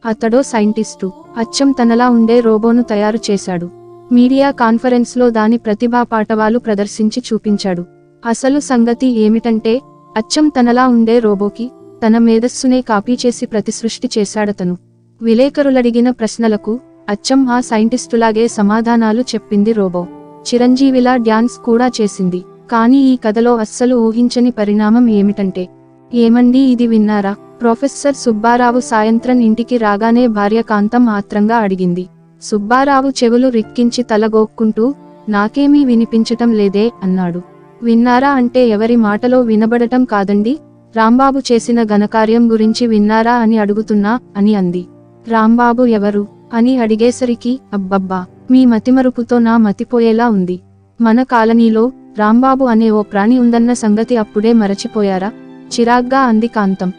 అతడో scientist. అచ్చం తనలా ఉండే రోబోను తయారు చేశాడు. మీడియా కాన్ఫరెన్స్లో దాని ప్రతిభా పాటవాలు ప్రదర్శించి చూపించాడు. అసలు సంగతి ఏమిటంటే, అచ్చం తనలా ఉండే రోబోకి తన మేధస్సునే కాపీ చేసి ప్రతిసృష్టి చేశాడతను. విలేకరులడిగిన ప్రశ్నలకు అచ్చం ఆ సైంటిస్టులాగే సమాధానాలు చెప్పింది రోబో. చిరంజీవిలా డ్యాన్స్ కూడా చేసింది. కానీ ఈ కథలో అస్సలు ఊహించని పరిణామం ఏమిటంటే, ఏమండీ ఇది విన్నారా? ప్రొఫెసర్ సుబ్బారావు సాయంత్రం ఇంటికి రాగానే భార్య కాంతం ఆత్రంగా అడిగింది. సుబ్బారావు చెవులు రిక్కించి తలగోక్కుంటూ, నాకేమీ వినిపించటం లేదే అన్నాడు. విన్నారా అంటే ఎవరి మాటలో వినబడటం కాదండి, రాంబాబు చేసిన ఘనకార్యం గురించి విన్నారా అని అడుగుతున్నా అని అంది. రాంబాబు ఎవరు అని అడిగేసరికి, అబ్బబ్బా, మీ మతిమరుపుతో నా మతిపోయేలా ఉంది. మన కాలనీలో రాంబాబు అనే ఓ ప్రాణి ఉందన్న సంగతి అప్పుడే మరచిపోయారా? చిరాగ్గా అంది కాంతం.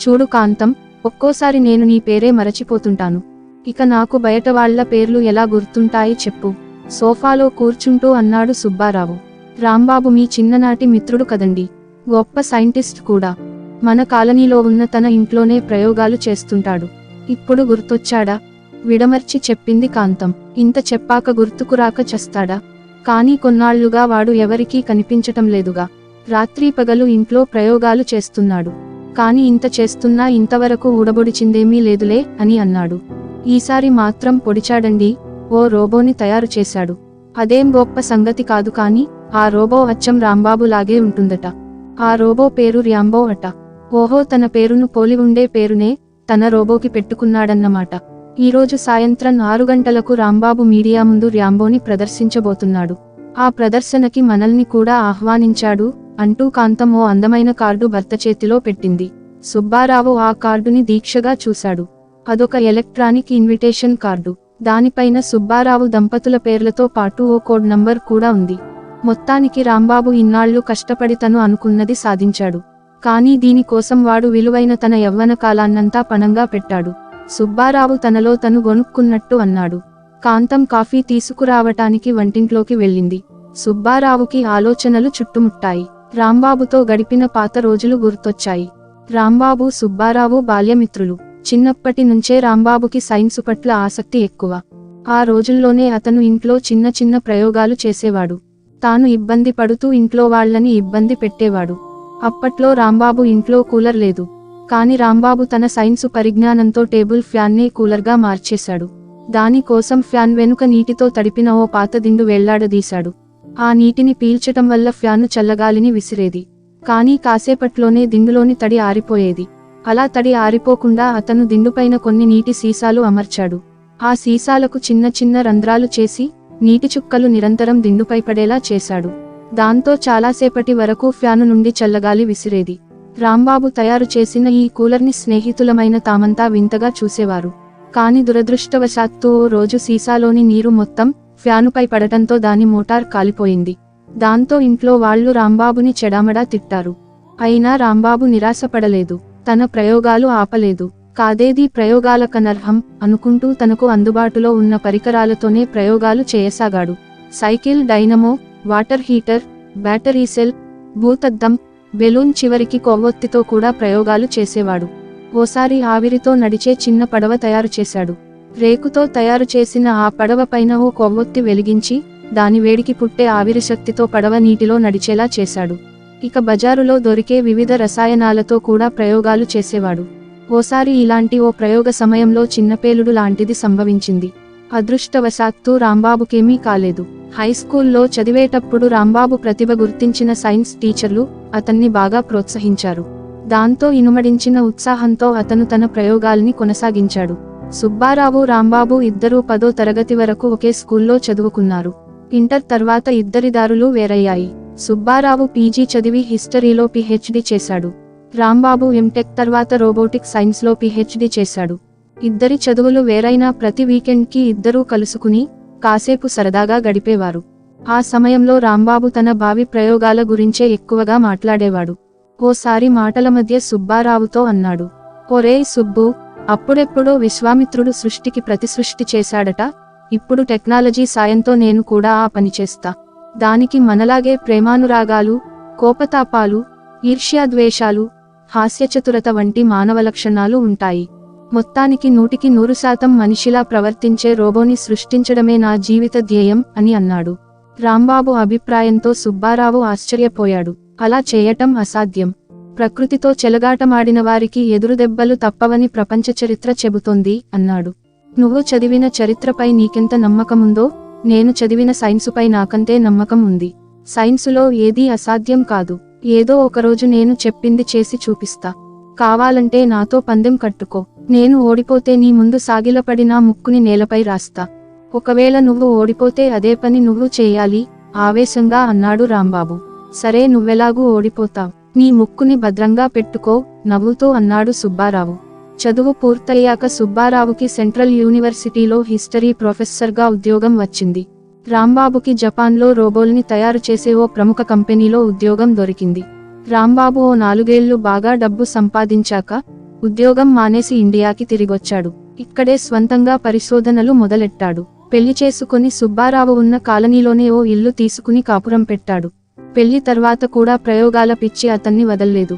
చూడు కాంతం, ఒక్కోసారి నేను నీ పేరే మరచిపోతుంటాను. ఇక నాకు బయట వాళ్ల పేర్లు ఎలా గుర్తుంటాయి చెప్పు? సోఫాలో కూర్చుంటూ అన్నాడు సుబ్బారావు. రాంబాబు మీ చిన్ననాటి మిత్రుడు కదండి, గొప్ప సైంటిస్ట్ కూడా. మన కాలనీలో ఉన్న తన ఇంట్లోనే ప్రయోగాలు చేస్తుంటాడు. ఇప్పుడు గుర్తొచ్చాడా? విడమర్చి చెప్పింది కాంతం. ఇంత చెప్పాక గుర్తుకురాక చస్తాడా? కానీ కొన్నాళ్లుగా వాడు ఎవరికీ కనిపించటం లేదుగా. రాత్రి పగలు ఇంట్లో ప్రయోగాలు చేస్తున్నాడు. కాని ఇంత చేస్తున్నా ఇంతవరకు ఊడబొడిచిందేమీ లేదులే అని అన్నాడు. ఈసారి మాత్రం పొడిచాడండి, ఓ రోబోని తయారు చేశాడు. అదేం గొప్ప సంగతి కాదు కాని ఆ రోబో అచ్చం రాంబాబులాగే ఉంటుందట. ఆ రోబో పేరు ర్యాంబో అట. ఓహో, తన పేరును పోలి ఉండే పేరునే తన రోబోకి పెట్టుకున్నాడన్నమాట. ఈరోజు సాయంత్రం 6 గంటలకు రాంబాబు మీడియా ముందు ర్యాంబోని ప్రదర్శించబోతున్నాడు. ఆ ప్రదర్శనకి మనల్ని కూడా ఆహ్వానించాడు అంటూ కాంతం ఓ అందమైన కార్డు భర్త చేతిలో పెట్టింది. సుబ్బారావు ఆ కార్డుని దీక్షగా చూశాడు. అదొక ఎలక్ట్రానిక్ ఇన్విటేషన్ కార్డు. దానిపైన సుబ్బారావు దంపతుల పేర్లతో పాటు ఓ కోడ్ నంబర్ కూడా ఉంది. మొత్తానికి రాంబాబు ఇన్నాళ్లు కష్టపడి తను అనుకున్నది సాధించాడు. కానీ దీనికోసం వాడు విలువైన తన యవ్వన కాలాన్నంతా పణంగా పెట్టాడు. సుబ్బారావు తనలో తను గొనుక్కున్నట్టు అన్నాడు. కాంతం కాఫీ తీసుకురావటానికి వంటింట్లోకి వెళ్ళింది. సుబ్బారావుకి ఆలోచనలు చుట్టుముట్టాయి. రాంబాబుతో గడిపిన పాత రోజులు గుర్తొచ్చాయి. రాంబాబు సుబ్బారావు బాల్యమిత్రులు. చిన్నప్పటి నుంచే రాంబాబుకి సైన్సు పట్ల ఆసక్తి ఎక్కువ. ఆ రోజుల్లోనే అతను ఇంట్లో చిన్న చిన్న ప్రయోగాలు చేసేవాడు. తాను ఇబ్బంది పడుతూ ఇంట్లో వాళ్లని ఇబ్బంది పెట్టేవాడు. అప్పట్లో రాంబాబు ఇంట్లో కూలర్ లేదు. కాని రాంబాబు తన సైన్సు పరిజ్ఞానంతో టేబుల్ ఫ్యాన్నే కూలర్గా మార్చేశాడు. దానికోసం ఫ్యాన్ వెనుక నీటితో తడిపిన ఓ పాత దిండు వెళ్లాడదీశాడు. ఆ నీటిని పీల్చటం వల్ల ఫ్యాను చల్లగాలిని విసిరేది. కానీ కాసేపట్లోనే దిండులోని తడి ఆరిపోయేది. అలా తడి ఆరిపోకుండా అతను దిండుపైన కొన్ని నీటి సీసాలు అమర్చాడు. ఆ సీసాలకు చిన్న చిన్న రంధ్రాలు చేసి నీటి చుక్కలు నిరంతరం దిండుపై పడేలా చేశాడు. దాంతో చాలాసేపటి వరకు ఫ్యాను నుండి చల్లగాలి విసిరేది. రాంబాబు తయారు చేసిన ఈ కూలర్ని స్నేహితులమైన తామంతా వింతగా చూసేవారు. కాని దురదృష్టవశాత్తు ఓ రోజు సీసాలోని నీరు మొత్తం ఫ్యానుపై పడటంతో దాని మోటార్ కాలిపోయింది. దాంతో ఇంట్లో వాళ్లు రాంబాబుని చెడామడా తిట్టారు. అయినా రాంబాబు నిరాశపడలేదు. తన ప్రయోగాలు ఆపలేదు. కాదేదీ ప్రయోగాలకనర్హం అనుకుంటూ తనకు అందుబాటులో ఉన్న పరికరాలతోనే ప్రయోగాలు చేయసాగాడు. Cycle, dynamo, water heater, battery cell, భూతద్దం, బెలూన్, చివరికి కొవ్వొత్తితో కూడా ప్రయోగాలు చేసేవాడు. ఓసారి ఆవిరితో నడిచే చిన్న పడవ తయారు చేశాడు. రేకుతో తయారు చేసిన ఆ పడవ పైన ఓ కొవ్వొత్తి వెలిగించి దాని వేడికి పుట్టే ఆవిరి శక్తితో పడవ నీటిలో నడిచేలా చేశాడు. ఇక బజారులో దొరికే వివిధ రసాయనాలతో కూడా ప్రయోగాలు చేసేవాడు. ఓసారి ఇలాంటి ఓ ప్రయోగ సమయంలో చిన్నపేలుడు లాంటిది సంభవించింది. అదృష్టవశాత్తు రాంబాబుకేమీ కాలేదు. హైస్కూల్లో చదివేటప్పుడు రాంబాబు ప్రతిభ గుర్తించిన సైన్స్ టీచర్లు అతన్ని బాగా ప్రోత్సహించారు. దాంతో ఇనుమడించిన ఉత్సాహంతో అతను తన ప్రయోగాల్ని కొనసాగించాడు. సుబ్బారావు, రాంబాబు ఇద్దరూ 10వ తరగతి వరకు ఒకే స్కూల్లో చదువుకున్నారు. ఇంటర్ తర్వాత ఇద్దరి దారులు వేరయ్యాయి. సుబ్బారావు పీజీ చదివి హిస్టరీలో పీహెచ్డీ చేశాడు. రాంబాబు ఎంటెక్ తర్వాత రోబోటిక్ సైన్స్లో పీహెచ్డీ చేశాడు. ఇద్దరి చదువులు వేరైనా ప్రతి వీకెండ్కి ఇద్దరూ కలుసుకుని కాసేపు సరదాగా గడిపేవారు. ఆ సమయంలో రాంబాబు తన భావి ప్రయోగాల గురించే ఎక్కువగా మాట్లాడేవాడు. ఓసారి మాటల మధ్య సుబ్బారావుతో అన్నాడు, ఒరేయ్ సుబ్బు, అప్పుడెప్పుడో విశ్వామిత్రుడు సృష్టికి ప్రతిసృష్టి చేశాడట. ఇప్పుడు టెక్నాలజీ సాయంతో నేను కూడా ఆ పని చేస్తా. దానికి మనలాగే ప్రేమానురాగాలు, కోపతాపాలు, ఈర్ష్యాద్వేషాలు, హాస్యచతురత వంటి మానవ లక్షణాలు ఉంటాయి. మొత్తానికి 100% మనిషిలా ప్రవర్తించే రోబోని సృష్టించడమే నా జీవిత ధ్యేయం అని అన్నాడు. రాంబాబు అభిప్రాయంతో సుబ్బారావు ఆశ్చర్యపోయాడు. అలా చేయటం అసాధ్యం. ప్రకృతితో చెలగాటమాడిన వారికి ఎదురుదెబ్బలు తప్పవని ప్రపంచ చరిత్ర చెబుతోంది అన్నాడు. నువ్వు చదివిన చరిత్రపై నీకెంత నమ్మకముందో నేను చదివిన సైన్సుపై నాకంతే నమ్మకం ఉంది. సైన్సులో ఏదీ అసాధ్యం కాదు. ఏదో ఒకరోజు నేను చెప్పింది చేసి చూపిస్తా. కావాలంటే నాతో పందెం కట్టుకో. నేను ఓడిపోతే నీ ముందు సాగిలపడి నా ముక్కుని నేలపై రాస్తా. ఒకవేళ నువ్వు ఓడిపోతే అదే పని నువ్వు చేయాలి ఆవేశంగా అన్నాడు రాంబాబు. సరే, నువ్వెలాగూ ఓడిపోతావ్. నీ ముక్కుని భద్రంగా పెట్టుకో నవ్వుతూ అన్నాడు సుబ్బారావు. చదువు పూర్తయ్యాక సుబ్బారావుకి సెంట్రల్ యూనివర్సిటీలో హిస్టరీ ప్రొఫెసర్గా ఉద్యోగం వచ్చింది. రాంబాబుకి జపాన్లో రోబోల్ని తయారు చేసే ఓ ప్రముఖ కంపెనీలో ఉద్యోగం దొరికింది. రాంబాబు ఓ 4 ఏళ్లు బాగా డబ్బు సంపాదించాక ఉద్యోగం మానేసి ఇండియాకి తిరిగొచ్చాడు. ఇక్కడే స్వంతంగా పరిశోధనలు మొదలెట్టాడు. పెళ్లి చేసుకుని సుబ్బారావు ఉన్న కాలనీలోనే ఓ ఇల్లు తీసుకుని కాపురం పెట్టాడు. పెళ్లి తర్వాత కూడా ప్రయోగాల పిచ్చి అతన్ని వదల్లేదు.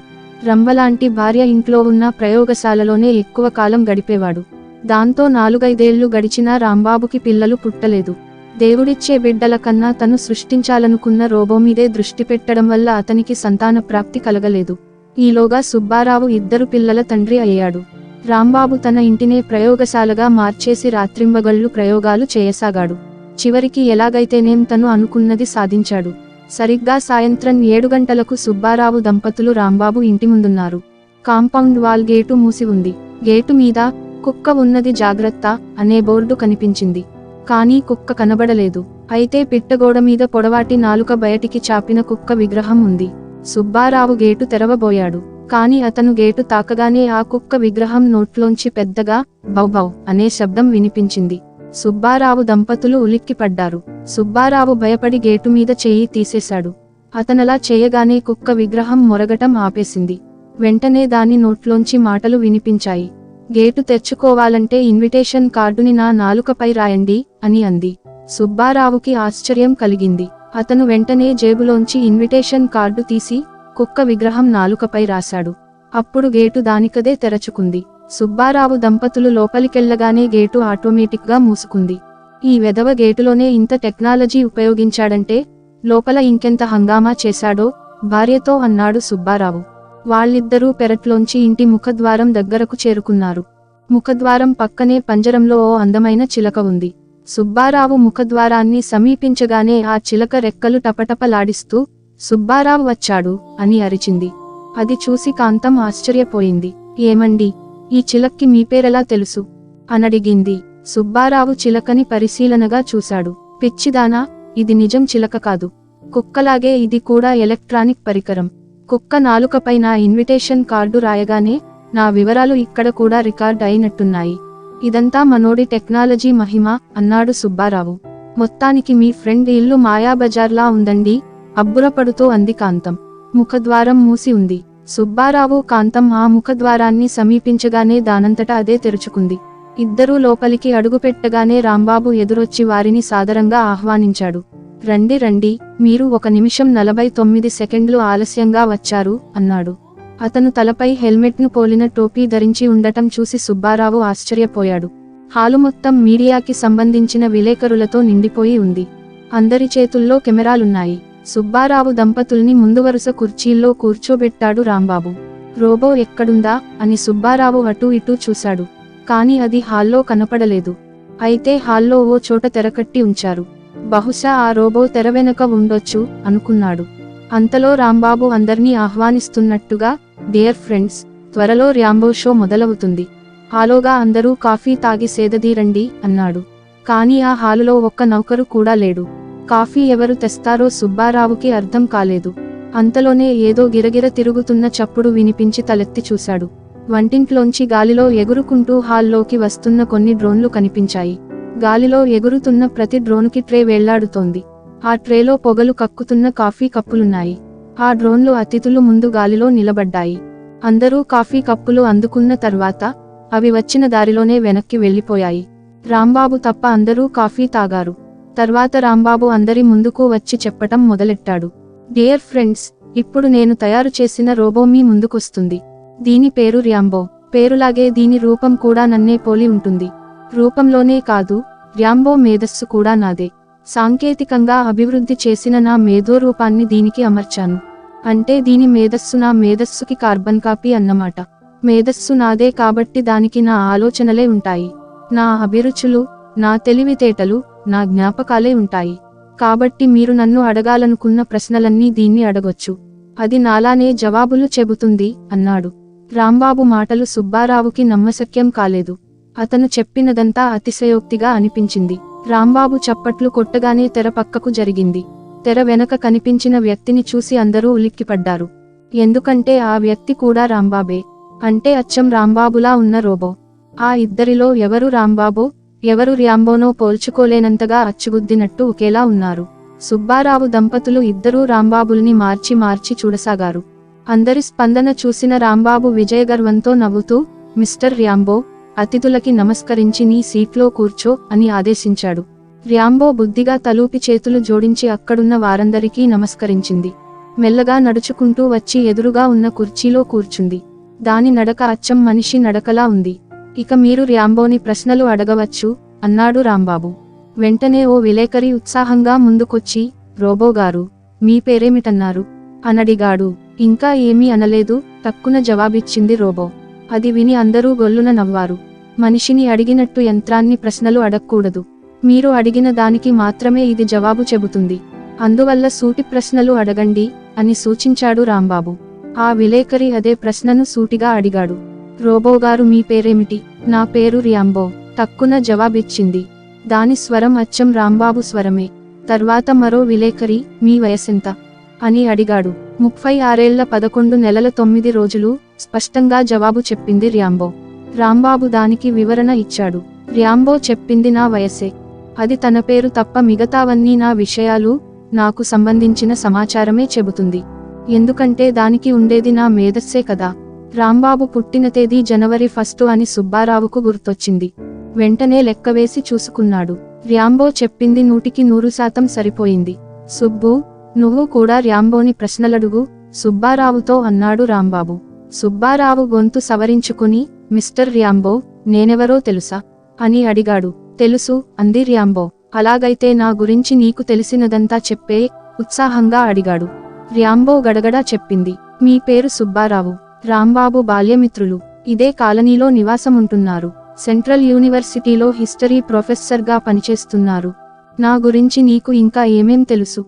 రంభలాంటి భార్య ఇంట్లో ఉన్న ప్రయోగశాలలోనే ఎక్కువ కాలం గడిపేవాడు. దాంతో 4-5 ఏళ్లు గడిచినా రాంబాబుకి పిల్లలు పుట్టలేదు. దేవుడిచ్చే బిడ్డల కన్నా తను సృష్టించాలనుకున్న రోబో మీదే దృష్టి పెట్టడం వల్ల అతనికి సంతాన ప్రాప్తి కలగలేదు. ఈలోగా సుబ్బారావు 2 పిల్లల తండ్రి అయ్యాడు. రాంబాబు తన ఇంటినే ప్రయోగశాలగా మార్చేసి రాత్రింబగళ్ళు ప్రయోగాలు చేయసాగాడు. చివరికి ఎలాగైతేనేం తను అనుకున్నది సాధించాడు. సరిగ్గా సాయంత్రం 7 గంటలకు సుబ్బారావు దంపతులు రాంబాబు ఇంటి ముందున్నారు. కాంపౌండ్ వాల్ గేటు మూసి ఉంది. గేటు మీద కుక్క ఉన్నది జాగ్రత్త అనే బోర్డు కనిపించింది. కానీ కుక్క కనబడలేదు. అయితే పిట్టగోడ మీద పొడవాటి నాలుక బయటికి చాపిన కుక్క విగ్రహం ఉంది. సుబ్బారావు గేటు తెరవబోయాడు. కాని అతను గేటు తాకగానే ఆ కుక్క విగ్రహం నోట్లోంచి పెద్దగా బౌబౌ అనే శబ్దం వినిపించింది. సుబ్బారావు దంపతులు ఉలిక్కిపడ్డారు. సుబ్బారావు భయపడి గేటు మీద చెయ్యి తీసేశాడు. అతనలా చేయగానే కుక్క విగ్రహం మొరగటం ఆపేసింది. వెంటనే దాని నోట్లోంచి మాటలు వినిపించాయి. గేటు తెచ్చుకోవాలంటే ఇన్విటేషన్ కార్డుని నా నాలుకపై రాయండి అని అంది. సుబ్బారావుకి ఆశ్చర్యం కలిగింది. అతను వెంటనే జేబులోంచి ఇన్విటేషన్ కార్డు తీసి కుక్క విగ్రహం నాలుకపై రాశాడు. అప్పుడు గేటు దానికదే తెరచుకుంది. సుబ్బారావు దంపతులు లోపలికెళ్లగానే గేటు ఆటోమేటిక్గా మూసుకుంది. ఈ వెధవ గేటులోనే ఇంత టెక్నాలజీ ఉపయోగించాడంటే లోపల ఇంకెంత హంగామా చేశాడో భార్యతో అన్నాడు సుబ్బారావు. వాళ్ళిద్దరూ పెరట్లోంచి ఇంటి ముఖద్వారం దగ్గరకు చేరుకున్నారు. ముఖద్వారం పక్కనే పంజరంలో ఓ అందమైన చిలక ఉంది. సుబ్బారావు ముఖద్వారాన్ని సమీపించగానే ఆ చిలక రెక్కలు టపటపలాడిస్తూ సుబ్బారావు వచ్చాడు అని అరిచింది. అది చూసి కాంతం ఆశ్చర్యపోయింది. ఏమండి, ఈ చిలక్కి మీ పేరెలా తెలుసు అనడిగింది. సుబ్బారావు చిలకని పరిశీలనగా చూశాడు. పిచ్చిదానా, ఇది నిజం చిలక కాదు. కుక్కలాగే ఇది కూడా ఎలక్ట్రానిక్ పరికరం. కుక్క నాలుకపై నా ఇన్విటేషన్ కార్డు రాయగానే నా వివరాలు ఇక్కడ కూడా రికార్డ్ అయినట్టున్నాయి. ఇదంతా మనోడి టెక్నాలజీ మహిమ అన్నాడు సుబ్బారావు. మొత్తానికి మీ ఫ్రెండ్ ఇల్లు మాయాబజార్లా ఉందండి అబ్బురపడుతూ అంది కాంతం. ముఖద్వారం మూసి ఉంది. సుబ్బారావు కాంతం ఆ ముఖద్వారాన్ని సమీపించగానే దానంతటా అదే తెరుచుకుంది. ఇద్దరూ లోపలికి అడుగుపెట్టగానే రాంబాబు ఎదురొచ్చి వారిని సాదరంగా ఆహ్వానించాడు. రండి రండి, మీరు 1 నిమిషం 49 సెకండ్లు ఆలస్యంగా వచ్చారు అన్నాడు. అతను తలపై హెల్మెట్ను పోలిన టోపీ ధరించి ఉండటం చూసి సుబ్బారావు ఆశ్చర్యపోయాడు. హాలు మొత్తం మీడియాకి సంబంధించిన విలేకరులతో నిండిపోయి ఉంది. అందరి చేతుల్లో కెమెరాలున్నాయి. సుబ్బారావు దంపతుల్ని ముందు వరుస కుర్చీల్లో కూర్చోబెట్టాడు రాంబాబు. రోబో ఎక్కడుందా అని సుబ్బారావు అటూ ఇటూ చూశాడు. కాని అది హాల్లో కనపడలేదు. అయితే హాల్లో ఓ చోట తెరకట్టి ఉంచారు. బహుశా ఆ రోబో తెర వెనుక ఉండొచ్చు అనుకున్నాడు. అంతలో రాంబాబు అందర్నీ ఆహ్వానిస్తున్నట్టుగా, డియర్ ఫ్రెండ్స్, త్వరలో ర్యాంబో షో మొదలవుతుంది. ఆలోగా అందరూ కాఫీ తాగి సేదదీరండి అన్నాడు. కాని ఆ హాలులో ఒక్క నౌకరు కూడా లేడు. కాఫీ ఎవరు తెస్తారో సుబ్బారావుకి అర్థం కాలేదు. అంతలోనే ఏదో గిరగిర తిరుగుతున్న చప్పుడు వినిపించి తలెత్తి చూశాడు. వంటింట్లోంచి గాలిలో ఎగురుకుంటూ హాల్లోకి వస్తున్న కొన్ని డ్రోన్లు కనిపించాయి. గాలిలో ఎగురుతున్న ప్రతి డ్రోనుకి ట్రే వేళ్లాడుతోంది. ఆ ట్రేలో పొగలు కక్కుతున్న కాఫీ కప్పులున్నాయి. ఆ డ్రోన్లు అతిథులు ముందు గాలిలో నిలబడ్డాయి. అందరూ కాఫీ కప్పులు అందుకున్న తర్వాత అవి వచ్చిన దారిలోనే వెనక్కి వెళ్లిపోయాయి. రాంబాబు తప్ప అందరూ కాఫీ తాగారు. తర్వాత రాంబాబు అందరి ముందుకు వచ్చి చెప్పటం మొదలెట్టాడు. డియర్ ఫ్రెండ్స్, ఇప్పుడు నేను తయారు చేసిన రోబో మీ ముందుకొస్తుంది. దీని పేరు ర్యాంబో. పేరులాగే దీని రూపం కూడా నన్నే పోలి ఉంటుంది. రూపంలోనే కాదు, ర్యాంబో మేధస్సు కూడా నాదే. సాంకేతికంగా అభివృద్ధి చేసిన నా మేధోరూపాన్ని దీనికి అమర్చాను. అంటే దీని మేధస్సు నా మేధస్సుకి కార్బన్ కాపీ అన్నమాట. మేధస్సు నాదే కాబట్టి దానికి నా ఆలోచనలే ఉంటాయి. నా అభిరుచులు, నా తెలివితేటలు, నా జ్ఞాపకాలే ఉంటాయి. కాబట్టి మీరు నన్ను అడగాలనుకున్న ప్రశ్నలన్నీ దీన్ని అడగొచ్చు. అది నాలానే జవాబులు చెబుతుంది అన్నాడు. రాంబాబు మాటలు సుబ్బారావుకి నమ్మశక్యం కాలేదు. అతను చెప్పినదంతా అతిశయోక్తిగా అనిపించింది. రాంబాబు చప్పట్లు కొట్టగానే తెర పక్కకు జరిగింది. తెర వెనక కనిపించిన వ్యక్తిని చూసి అందరూ ఉలిక్కిపడ్డారు. ఎందుకంటే ఆ వ్యక్తి కూడా రాంబాబే. అంటే అచ్చం రాంబాబులా ఉన్న రోబో. ఆ ఇద్దరిలో ఎవరు రాంబాబో, ఎవరు ర్యాంబోనో పోల్చుకోలేనంతగా అచ్చుగుద్దినట్టు ఒకేలా ఉన్నారు. సుబ్బారావు దంపతులు ఇద్దరూ రాంబాబుల్ని మార్చి మార్చి చూడసాగారు. అందరి స్పందన చూసిన రాంబాబు విజయగర్వంతో నవ్వుతూ, మిస్టర్ ర్యాంబో, అతిథులకి నమస్కరించి నీ సీట్లో కూర్చో అని ఆదేశించాడు. ర్యాంబో బుద్ధిగా తలూపి చేతులు జోడించి అక్కడున్న వారందరికీ నమస్కరించింది. మెల్లగా నడుచుకుంటూ వచ్చి ఎదురుగా ఉన్న కుర్చీలో కూర్చుంది. దాని నడక అచ్చం మనిషి నడకలా ఉంది. ఇక మీరు ర్యాంబోని ప్రశ్నలు అడగవచ్చు అన్నాడు రాంబాబు. వెంటనే ఓ విలేకరి ఉత్సాహంగా ముందుకొచ్చి, రోబోగారు, మీ పేరేమిటన్నారు అనడిగాడు. ఇంకా ఏమీ అనలేదు, టక్కున జవాబిచ్చింది రోబో. అది విని అందరూ గొల్లున నవ్వారు. మనిషిని అడిగినట్టు యంత్రాన్ని ప్రశ్నలు అడగకూడదు. మీరు అడిగిన దానికి మాత్రమే ఇది జవాబు చెబుతుంది. అందువల్ల సూటి ప్రశ్నలు అడగండి అని సూచించాడు రాంబాబు. ఆ విలేకరి అదే ప్రశ్నను సూటిగా అడిగాడు. రోబోగారు మీ పేరేమిటి? నా పేరు ర్యాంబో, టక్కున జవాబిచ్చింది. దాని స్వరం అచ్చం రాంబాబు స్వరమే. తర్వాత మరో విలేకరి, మీ వయసెంత అని అడిగాడు. 36 11 నెలల 9 రోజులు స్పష్టంగా జవాబు చెప్పింది ర్యాంబో. రాంబాబు దానికి వివరణ ఇచ్చాడు. ర్యాంబో చెప్పింది నా వయసే. అది తన పేరు తప్ప మిగతావన్నీ నా విషయాలు, నాకు సంబంధించిన సమాచారమే చెబుతుంది. ఎందుకంటే దానికి ఉండేది నా మేధస్సే కదా. రాంబాబు పుట్టిన తేదీ జనవరి 1 అని సుబ్బారావుకు గుర్తొచ్చింది. వెంటనే లెక్కవేసి చూసుకున్నాడు. ర్యాంబో చెప్పింది 100% సరిపోయింది. సుబ్బు, నువ్వు కూడా ర్యాంబోని ప్రశ్నలడుగు సుబ్బారావుతో అన్నాడు రాంబాబు. సుబ్బారావు గొంతు సవరించుకుని, మిస్టర్ ర్యాంబో, నేనెవరో తెలుసా అని అడిగాడు. తెలుసు అంది ర్యాంబో. అలాగైతే నా గురించి నీకు తెలిసినదంతా చెప్పే ఉత్సాహంగా అడిగాడు. ర్యాంబో గడగడా చెప్పింది. మీ పేరు సుబ్బారావు, రాంబాబు బాల్యమిత్రులు, ఇదే కాలనీలో నివాసముంటున్నారు. సెంట్రల్ యూనివర్సిటీలో హిస్టరీ ప్రొఫెసర్గా పనిచేస్తున్నారు. నా గురించి నీకు ఇంకా ఏమేం తెలుసు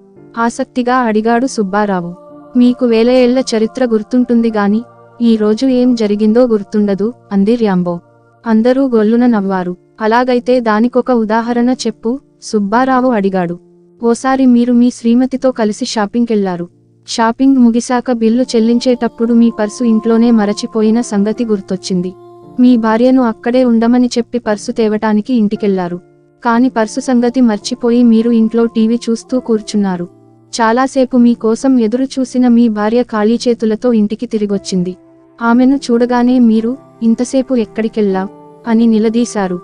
ఆసక్తిగా అడిగాడు సుబ్బారావు. మీకు 1000 ఏళ్ల చరిత్ర గుర్తుంటుంది గాని ఈ రోజు ఏం జరిగిందో గుర్తుండదు అంది ర్యాంబో. అందరూ గొల్లున నవ్వారు. అలాగైతే దానికొక ఉదాహరణ చెప్పు సుబ్బారావు అడిగాడు. ఓసారి మీరు మీ శ్రీమతితో కలిసి షాపింగ్కెళ్లారు. షాపింగ్ ముగిశాక బిల్లు చెల్లించేటప్పుడు మీ పర్సు ఇంట్లోనే మరచిపోయిన సంగతి గుర్తొచ్చింది. మీ భార్యను అక్కడే ఉండమని చెప్పి పర్సు తేవటానికి ఇంటికెళ్లారు. కాని పర్సు సంగతి మర్చిపోయి మీరు ఇంట్లో టీవీ చూస్తూ కూర్చున్నారు. చాలాసేపు మీ కోసం ఎదురు చూసిన మీ భార్య ఖాళీ చేతులతో ఇంటికి తిరిగొచ్చింది. ఆమెను చూడగానే మీరు, ఇంతసేపు ఎక్కడికెళ్ళావ్ అని నిలదీశారు.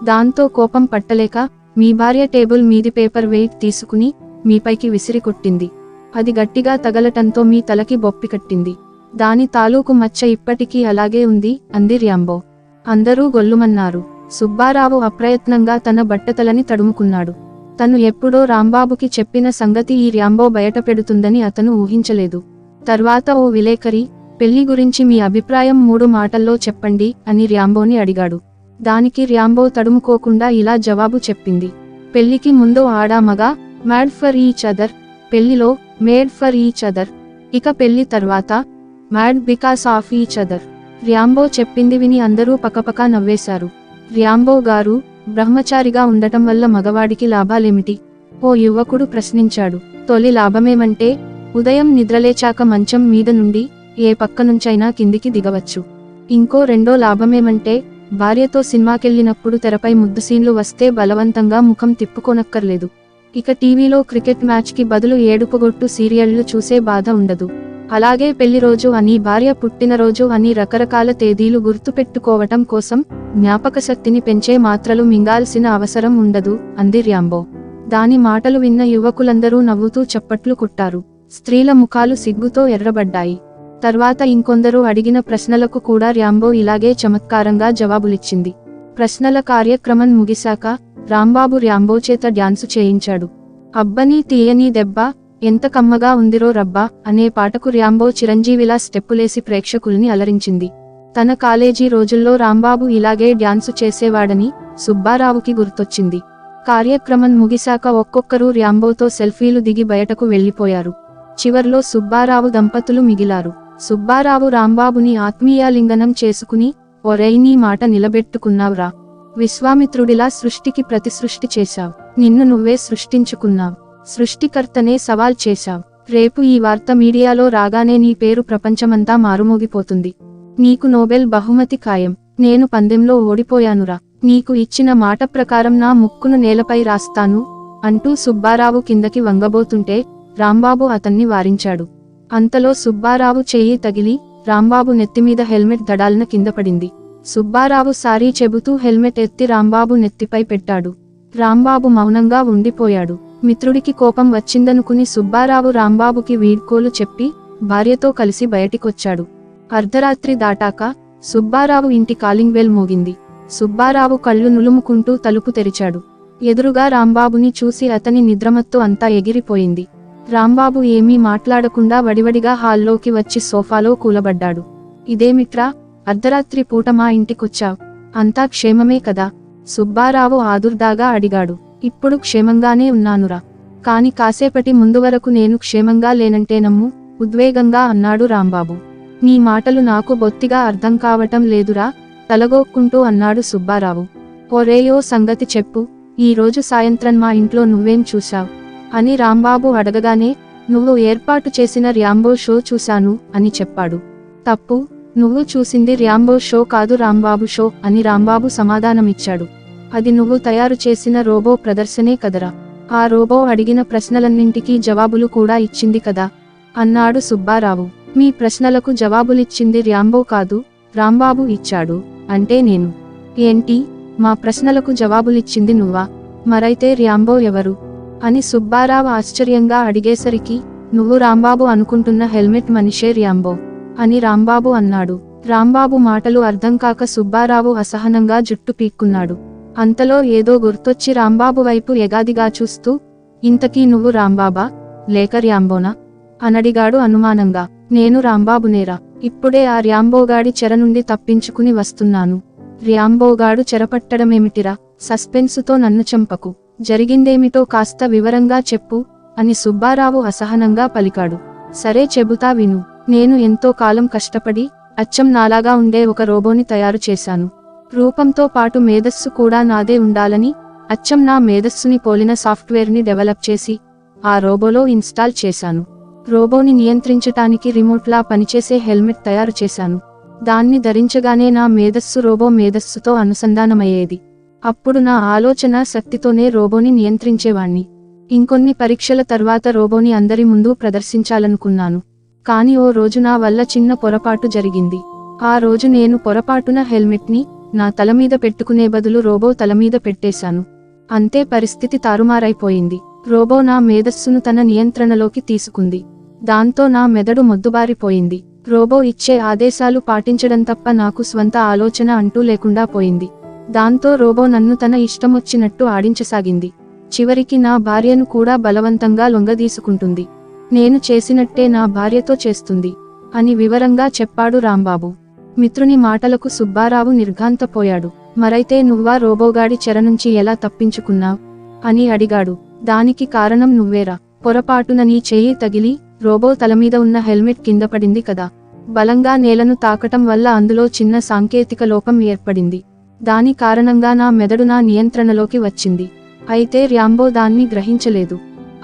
దాంతో కోపం పట్టలేక మీ భార్య టేబుల్ మీది పేపర్ వెయిట్ తీసుకుని మీపైకి విసిరి కొట్టింది. అది గట్టిగా తగలటంతో మీ తలకి బొప్పి కట్టింది. దాని తాలూకు మచ్చ ఇప్పటికీ అలాగే ఉంది అంది ర్యాంబో. అందరూ గొల్లుమన్నారు. సుబ్బారావు అప్రయత్నంగా తన బట్టతలని తడుముకున్నాడు. తను ఎప్పుడో రాంబాబుకి చెప్పిన సంగతి ఈ ర్యాంబో బయటపెడుతుందని అతను ఊహించలేదు. తర్వాత ఓ విలేకరి, పెళ్లి గురించి మీ అభిప్రాయం 3 మాటల్లో చెప్పండి అని ర్యాంబోని అడిగాడు. దానికి ర్యాంబో తడుముకోకుండా ఇలా జవాబు చెప్పింది. పెళ్లికి ముందు ఆడామగా మ్యాడ్ ఫర్ ఈచ్ అదర్, పెళ్లిలో మేడ్ ఫర్ ఈచ్ అదర్, ఇక పెళ్లి తర్వాత mad because of each other. Rambo చెప్పింది విని అందరూ పకపకా నవ్వేశారు. ర్యాంబో గారు, బ్రహ్మచారిగా ఉండటం వల్ల మగవాడికి లాభాలేమిటి? ఓ యువకుడు ప్రశ్నించాడు. తొలి లాభమేమంటే, ఉదయం నిద్రలేచాక మంచం మీద నుండి ఏ పక్కనుంచైనా కిందికి దిగవచ్చు. ఇంకో రెండో లాభమేమంటే, భార్యతో సినిమాకెళ్ళినప్పుడు తెరపై ముద్దు సీన్లు వస్తే బలవంతంగా ముఖం తిప్పుకోనక్కర్లేదు. ఇక టీవీలో క్రికెట్ మ్యాచ్కి బదులు ఏడుపుగొట్టు సీరియళ్లు చూసే బాధ ఉండదు. అలాగే పెళ్లిరోజు అని, భార్య పుట్టినరోజు అని రకరకాల తేదీలు గుర్తుపెట్టుకోవటం కోసం జ్ఞాపకశక్తిని పెంచే మాత్రలు మింగాల్సిన అవసరం ఉండదు అంది ర్యాంబో. దాని మాటలు విన్న యువకులందరూ నవ్వుతూ చప్పట్లు కొట్టారు. స్త్రీల ముఖాలు సిగ్గుతో ఎర్రబడ్డాయి. తర్వాత ఇంకొందరు అడిగిన ప్రశ్నలకు కూడా ర్యాంబో ఇలాగే చమత్కారంగా జవాబులిచ్చింది. ప్రశ్నల కార్యక్రమం ముగిశాక రాంబాబు ర్యాంబో చేత డ్యాన్సు చేయించాడు. అబ్బని తీయని దెబ్బ, ఎంత కమ్మగా ఉందిరో రబ్బా అనే పాటకు ర్యాంబో చిరంజీవిలా స్టెప్పులేసి ప్రేక్షకుల్ని అలరించింది. తన కాలేజీ రోజుల్లో రాంబాబు ఇలాగే డ్యాన్సు చేసేవాడని సుబ్బారావుకి గుర్తొచ్చింది. కార్యక్రమం ముగిశాక ఒక్కొక్కరు ర్యాంబోతో సెల్ఫీలు దిగి బయటకు వెళ్లిపోయారు. చివర్లో సుబ్బారావు దంపతులు మిగిలారు. సుబ్బారావు రాంబాబుని ఆత్మీయాలింగనం చేసుకుని, ఒరేయ్ నీ మాట నిలబెట్టుకున్నావ్రా, విశ్వామిత్రుడిలా సృష్టికి ప్రతిసృష్టి చేశావ్, నిన్ను నువ్వే సృష్టించుకున్నావ్, సృష్టికర్తనే సవాల్ చేశావ్, రేపు ఈ వార్త మీడియాలో రాగానే నీ పేరు ప్రపంచమంతా మారుమోగిపోతుంది, నీకు నోబెల్ బహుమతి ఖాయం, నేను పందెంలో ఓడిపోయానురా, నీకు ఇచ్చిన మాట ప్రకారం నా ముక్కును నేలపై రాస్తాను అంటూ సుబ్బారావు కిందకి వంగబోతుంటే రాంబాబు అతన్ని వారించాడు. అంతలో సుబ్బారావు చెయ్యి తగిలి రాంబాబు నెత్తిమీద హెల్మెట్ దడాల్న కిందపడింది. సుబ్బారావు సారీ చెబుతూ హెల్మెట్ ఎత్తి రాంబాబు నెత్తిపై పెట్టాడు. రాంబాబు మౌనంగా ఉండిపోయాడు. మిత్రుడికి కోపం వచ్చిందనుకుని సుబ్బారావు రాంబాబుకి వీడ్కోలు చెప్పి భార్యతో కలిసి బయటికొచ్చాడు. అర్ధరాత్రి దాటాక సుబ్బారావు ఇంటి కాలింగ్ బెల్ మోగింది. సుబ్బారావు కళ్ళు నులుముకుంటూ తలుపు తెరిచాడు. ఎదురుగా రాంబాబుని చూసి అతని నిద్రమత్తు అంతా ఎగిరిపోయింది. రాంబాబు ఏమీ మాట్లాడకుండా వడివడిగా హాల్లోకి వచ్చి సోఫాలో కూలబడ్డాడు. ఇదేమిట్రా, అర్ధరాత్రి పూట మా ఇంటికొచ్చావ్, అంతా క్షేమమే కదా? సుబ్బారావు ఆదుర్దాగా అడిగాడు. ఇప్పుడు క్షేమంగానే ఉన్నానురా, కాని కాసేపటి ముందు వరకు నేను క్షేమంగా లేనంటే నమ్ము, ఉద్వేగంగా అన్నాడు రాంబాబు. నీ మాటలు నాకు బొత్తిగా అర్థం కావటం లేదురా, తలగొక్కుంటూ అన్నాడు సుబ్బారావు. ఒరేయో సంగతి చెప్పు, ఈ రోజు సాయంత్రం మా ఇంట్లో నువ్వేం చూశావ్ అని రాంబాబు అడగగానే, నువ్వు ఏర్పాటు చేసిన ర్యాంబో షో చూశాను అని చెప్పాడు. తప్పు, నువ్వు చూసింది ర్యాంబో షో కాదు, రాంబాబు షో అని రాంబాబు సమాధానమిచ్చాడు. అది నువ్వు తయారు చేసిన రోబో ప్రదర్శనే కదరా, ఆ రోబో అడిగిన ప్రశ్నలన్నింటికీ జవాబులు కూడా ఇచ్చింది కదా అన్నాడు సుబ్బారావు. మీ ప్రశ్నలకు జవాబులిచ్చింది ర్యాంబో కాదు, రాంబాబు ఇచ్చాడు అంటే నేను ఏంటి, మా ప్రశ్నలకు జవాబులిచ్చింది నువ్వా? మరైతే ర్యాంబో ఎవరు అని సుబ్బారావు ఆశ్చర్యంగా అడిగేసరికి, నువ్వు రాంబాబు అనుకుంటున్న హెల్మెట్ మనిషే ర్యాంబో అని రాంబాబు అన్నాడు. రాంబాబు మాటలు అర్థం కాక సుబ్బారావు అసహనంగా జుట్టు పీక్కున్నాడు. అంతలో ఏదో గుర్తొచ్చి రాంబాబు వైపు ఎగాదిగా చూస్తూ, ఇంతకీ నువ్వు రాంబాబా లేక ర్యాంబోనా అనడిగాడు అనుమానంగా. నేను రాంబాబునేరా, ఇప్పుడే ఆ ర్యాంబోగాడి చెర నుండి తప్పించుకుని వస్తున్నాను. ర్యాంబోగాడు చెరపట్టడమేమిటిరా, సస్పెన్సుతో నన్ను చంపకు, జరిగిందేమిటో కాస్త వివరంగా చెప్పు అని సుబ్బారావు అసహనంగా పలికాడు. సరే చెబుతా విను. నేను ఎంతో కాలం కష్టపడి అచ్చం నాలాగా ఉండే ఒక రోబోని తయారు చేశాను. రూపంతో పాటు మేధస్సు కూడా నాదే ఉండాలని అచ్చం నా మేధస్సుని పోలిన సాఫ్ట్వేర్ని డెవలప్ చేసి ఆ రోబోలో ఇన్స్టాల్ చేశాను. రోబోని నియంత్రించటానికి రిమోట్లా పనిచేసే హెల్మెట్ తయారు చేశాను. దాన్ని ధరించగానే నా మేధస్సు రోబో మేధస్సుతో అనుసంధానమయ్యేది. అప్పుడు నా ఆలోచన శక్తితోనే రోబోని నియంత్రించేవాణ్ణి. ఇంకొన్ని పరీక్షల తర్వాత రోబోని అందరి ముందు ప్రదర్శించాలనుకున్నాను. కాని ఓ రోజు నా వల్ల చిన్న పొరపాటు జరిగింది. ఆ రోజు నేను పొరపాటున హెల్మెట్ని నా తలమీద పెట్టుకునే బదులు రోబో తలమీద పెట్టేశాను. అంతే, పరిస్థితి తారుమారైపోయింది. రోబో నా మేధస్సును తన నియంత్రణలోకి తీసుకుంది. దాంతో నా మెదడు మొద్దుబారిపోయింది. రోబో ఇచ్చే ఆదేశాలు పాటించడం తప్ప నాకు స్వంత ఆలోచన అంటూ లేకుండా పోయింది. దాంతో రోబో నన్ను తన ఇష్టమొచ్చినట్టు ఆడించసాగింది. చివరికి నా భార్యను కూడా బలవంతంగా లొంగదీసుకుంటుంది. నేను చేసినట్టే నా భార్యతో చేస్తుంది అని వివరంగా చెప్పాడు రాంబాబు. మిత్రుని మాటలకు సుబ్బారావు నిర్ఘాంతపోయాడు. మరైతే నువ్వా రోబోగాడి చెర నుంచి ఎలా తప్పించుకున్నావ్ అని అడిగాడు. దానికి కారణం నువ్వేరా, పొరపాటున నీ చెయ్యి తగిలి రోబో తలమీద ఉన్న హెల్మెట్ కింద పడింది కదా. బలంగా నేలను తాకటం వల్ల అందులో చిన్న సాంకేతిక లోపం ఏర్పడింది. దాని కారణంగా నా మెదడు నా నియంత్రణలోకి వచ్చింది. అయితే ర్యాంబో దాన్ని గ్రహించలేదు.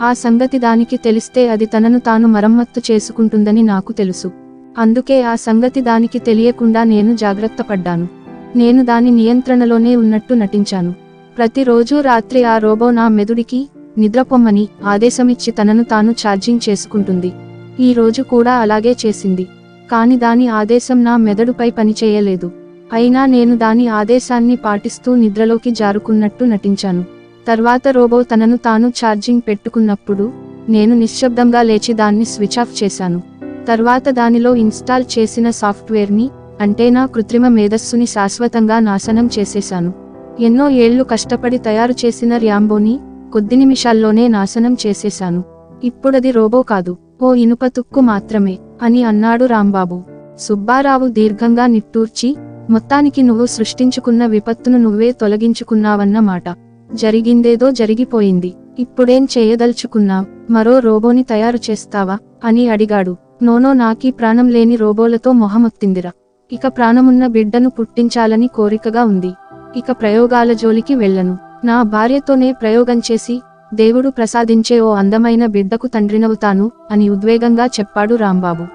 ఆ సంగతి దానికి తెలిస్తే అది తనను తాను మరమ్మత్తు చేసుకుంటుందని నాకు తెలుసు. అందుకే ఆ సంగతి దానికి తెలియకుండా నేను జాగ్రత్త పడ్డాను. నేను దాని నియంత్రణలోనే ఉన్నట్టు నటించాను. ప్రతిరోజూ రాత్రి ఆ రోబో నా మెదుడికి నిద్రపొమ్మని ఆదేశమిచ్చి తనను తాను ఛార్జింగ్ చేసుకుంటుంది. ఈ రోజు కూడా అలాగే చేసింది. కాని దాని ఆదేశం నా మెదడుపై పనిచేయలేదు. అయినా నేను దాని ఆదేశాన్ని పాటిస్తూ నిద్రలోకి జారుకున్నట్టు నటించాను. తర్వాత రోబో తనను తాను ఛార్జింగ్ పెట్టుకున్నప్పుడు నేను నిశ్శబ్దంగా లేచి దాన్ని స్విచ్ ఆఫ్ చేశాను. తర్వాత దానిలో ఇన్స్టాల్ చేసిన సాఫ్ట్వేర్ని, అంటే నా కృత్రిమ మేధస్సుని శాశ్వతంగా నాశనం చేసేశాను. ఎన్నో ఏళ్లు కష్టపడి తయారు చేసిన ర్యాంబోని కొద్ది నిమిషాల్లోనే నాశనం చేసేశాను. ఇప్పుడది రోబో కాదు, ఓ ఇనుప తుక్కు మాత్రమే అని అన్నాడు రాంబాబు. సుబ్బారావు దీర్ఘంగా నిట్టూర్చి, మొత్తానికి నువ్వు సృష్టించుకున్న విపత్తును నువ్వే తొలగించుకున్నావన్న మాట. జరిగిందేదో జరిగిపోయింది. ఇప్పుడేం చేయదలుచుకున్నావ్? మరో రోబోని తయారు చేస్తావా అని అడిగాడు. నోనో, నాకీ ప్రాణం లేని రోబోలతో మొహమొత్తిందిరా. ఇక ప్రాణమున్న బిడ్డను పుట్టించాలని కోరికగా ఉంది. ఇక ప్రయోగాల జోలికి వెళ్ళను. నా భార్యతోనే ప్రయోగం చేసి దేవుడు ప్రసాదించే ఓ అందమైన బిడ్డకు తండ్రినవుతాను అని ఉద్వేగంగా చెప్పాడు రాంబాబు.